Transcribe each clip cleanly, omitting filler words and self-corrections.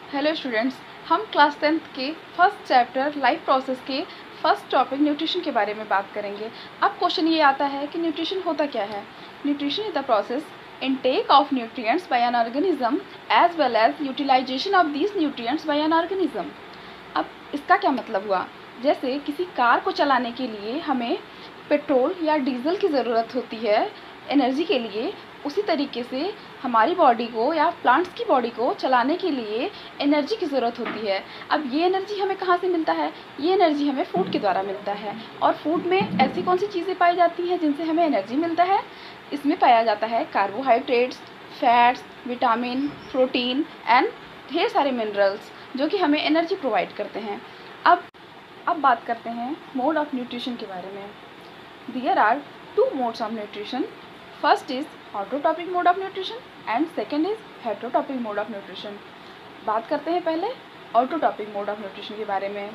Hello students, हम class 10th के first chapter life process के फर्स्ट टॉपिक न्यूट्रिशन के बारे में बात करेंगे। अब क्वेश्चन ये आता है कि न्यूट्रिशन होता क्या है। Nutrition is the process intake of nutrients by an organism as well as utilization of these nutrients by an organism. अब इसका क्या मतलब हुआ, जैसे किसी कार को चलाने के लिए हमें पेट्रोल या डीजल की ज़रूरत होती है एनर्जी के लिए, उसी तरीके से हमारी बॉडी को या प्लांट्स की बॉडी को चलाने के लिए एनर्जी की ज़रूरत होती है। अब ये एनर्जी हमें कहाँ से मिलता है? ये एनर्जी हमें फूड के द्वारा मिलता है। और फूड में ऐसी कौन सी चीज़ें पाई जाती हैं जिनसे हमें एनर्जी मिलता है? इसमें पाया जाता है carbohydrates, fats, vitamin, protein and ढेर सारे मिनरल्स जो कि हमें एनर्जी प्रोवाइड करते हैं। अब बात करते हैं मोड ऑफ न्यूट्रिशन के बारे में। There are two modes of nutrition. First is autotrophic mode of nutrition and second is heterotrophic mode of nutrition. बात करते हैं पहले ऑटोट्रॉपिक मोड ऑफ न्यूट्रिशन के बारे में।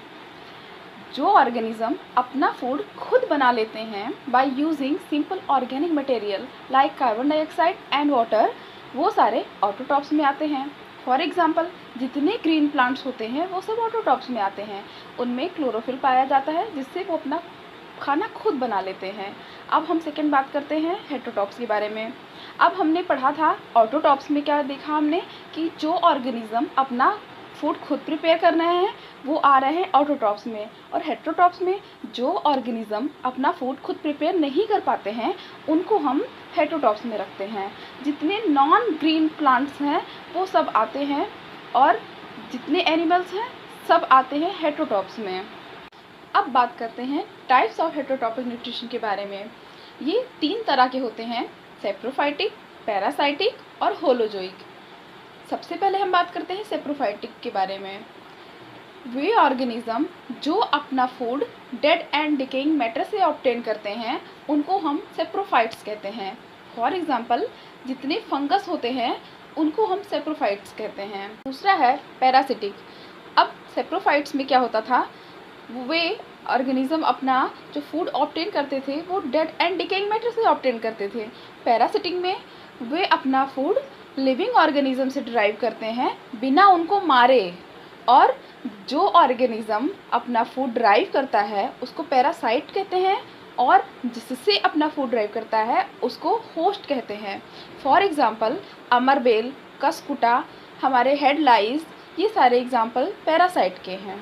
जो ऑर्गेनिज्म अपना फूड खुद बना लेते हैं by using simple organic material like carbon dioxide and water, वो सारे ऑटोट्रॉप्स में आते हैं। फॉर एग्जाम्पल, जितने ग्रीन प्लांट्स होते हैं वो सब ऑटोट्रॉप्स में आते हैं। उनमें क्लोरोफिल पाया जाता है जिससे वो अपना खाना खुद बना लेते हैं। अब हम सेकंड बात करते हैं हेटरोट्रॉप्स के बारे में। अब हमने पढ़ा था ऑटोट्रॉप्स में क्या देखा हमने कि जो ऑर्गेनिज्म अपना फूड खुद प्रिपेयर कर रहे हैं वो आ रहे हैं ऑटोट्रॉप्स में, और हेटरोट्रॉप्स में जो ऑर्गेनिज्म अपना फूड खुद प्रिपेयर नहीं कर पाते हैं उनको हम हेटरोट्रॉप्स में रखते हैं। जितने नॉन ग्रीन प्लांट्स हैं वो सब आते हैं, और जितने एनिमल्स हैं सब आते हैं हेटरोट्रॉप्स में। अब बात करते हैं टाइप्स ऑफ हेटरोट्रॉपिक न्यूट्रिशन के बारे में। ये 3 तरह के होते हैं, सेप्रोफाइटिक, पैरासाइटिक और होलोजोइक। सबसे पहले हम बात करते हैं सेप्रोफाइटिक के बारे में। वे ऑर्गेनिज्म जो अपना food dead and decaying matter से ऑब्टेन करते हैं उनको हम सेप्रोफाइट्स कहते हैं। फॉर एग्जाम्पल, जितने फंगस होते हैं उनको हम सेप्रोफाइट्स कहते हैं। दूसरा है पैरासिटिक। अब सेप्रोफाइट्स में क्या होता था, वे ऑर्गेनिज्म अपना जो फूड ऑब्टेन करते थे वो डेड एंड डिकेइंग मैटर से ऑब्टेन करते थे। पैरासिटिक में वे अपना फूड लिविंग ऑर्गेनिज्म से डिराइव करते हैं बिना उनको मारे, और जो ऑर्गेनिज्म अपना फूड ड्राइव करता है उसको पैरासाइट कहते हैं, और जिससे अपना फूड ड्राइव करता है उसको होस्ट कहते हैं। फॉर एग्जाम्पल, अमरबेल, कसकुटा, हमारे हेड लाइस, ये सारे एग्जाम्पल पैरासाइट के हैं।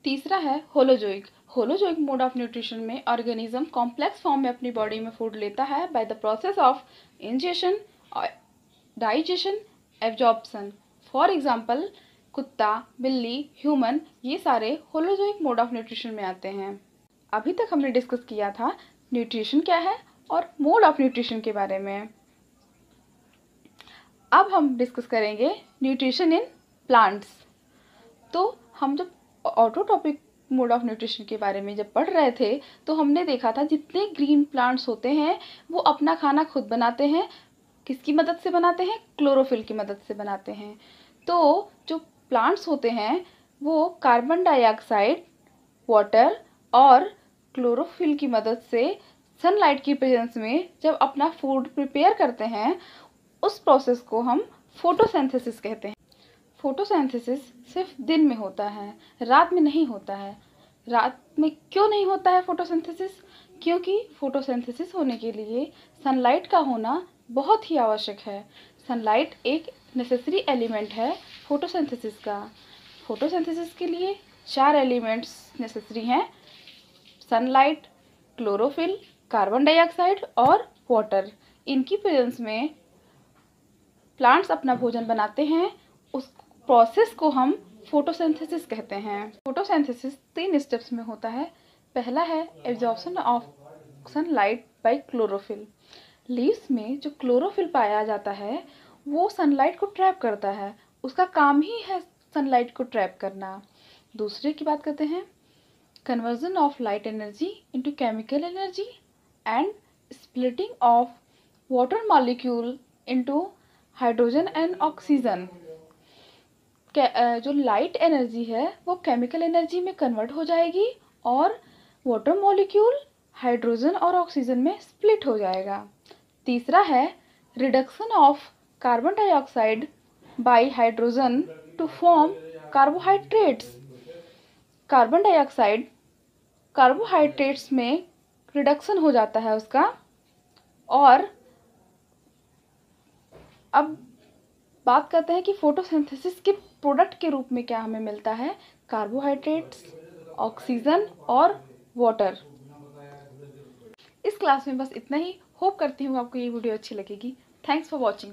तीसरा है holozoic. Holozoic mode of nutrition में ऑर्गेनिज्म कॉम्प्लेक्स फॉर्म में अपनी बॉडी में फूड लेता है by the process of ingestion, digestion, absorption. For example, कुत्ता, बिल्ली, ह्यूमन, ये सारे होलोजोइक मोड ऑफ न्यूट्रिशन में आते हैं। अभी तक हमने डिस्कस किया था न्यूट्रिशन क्या है और मोड ऑफ न्यूट्रिशन के बारे में। अब हम डिस्कस करेंगे न्यूट्रिशन इन प्लांट्स। तो हम जब ऑटोट्रॉपिक मोड ऑफ न्यूट्रिशन के बारे में जब पढ़ रहे थे तो हमने देखा था जितने ग्रीन प्लांट्स होते हैं वो अपना खाना खुद बनाते हैं। किसकी मदद से बनाते हैं? क्लोरोफिल की मदद से बनाते हैं। तो जो प्लांट्स होते हैं वो कार्बन डाइऑक्साइड, वाटर और क्लोरोफिल की मदद से सनलाइट की प्रेजेंस में जब अपना फूड प्रिपेयर करते हैं, उस प्रोसेस को हम फोटोसिंथेसिस कहते हैं। फोटोसिंथेसिस सिर्फ दिन में होता है, रात में नहीं होता है। रात में क्यों नहीं होता है फोटोसिंथेसिस? क्योंकि फोटोसिंथेसिस होने के लिए सनलाइट का होना बहुत ही आवश्यक है। सनलाइट एक नेसेसरी एलिमेंट है फोटोसिंथेसिस का। फोटोसिंथेसिस के लिए 4 एलिमेंट्स नेसेसरी हैं, सनलाइट, क्लोरोफिल, कार्बन डाइऑक्साइड और वाटर। इनकी प्रेजेंस में प्लांट्स अपना भोजन बनाते हैं। उस प्रोसेस को हम फोटोसिंथेसिस कहते हैं। फोटोसिंथेसिस 3 स्टेप्स में होता है। पहला है absorption of sunlight bye chlorophyll. Leaves में जो क्लोरोफिल पाया जाता है वो सनलाइट को ट्रैप करता है, उसका काम ही है सनलाइट को ट्रैप करना। दूसरे की बात करते हैं conversion of light energy into chemical energy and splitting of water molecule into hydrogen and oxygen. जो लाइट एनर्जी है वो केमिकल एनर्जी में कन्वर्ट हो जाएगी और वाटर मॉलिक्यूल हाइड्रोजन और ऑक्सीजन में स्प्लिट हो जाएगा। तीसरा है reduction of carbon dioxide by hydrogen to form carbohydrates. Carbon dioxide carbohydrates में रिडक्शन हो जाता है उसका। और अब बात करते हैं कि फोटोसिंथेसिस के प्रोडक्ट के रूप में क्या हमें मिलता है, कार्बोहाइड्रेट्स, ऑक्सीजन और वाटर। इस क्लास में बस इतना ही। होप करती हूँ आपको ये वीडियो अच्छी लगेगी। Thanks for watching.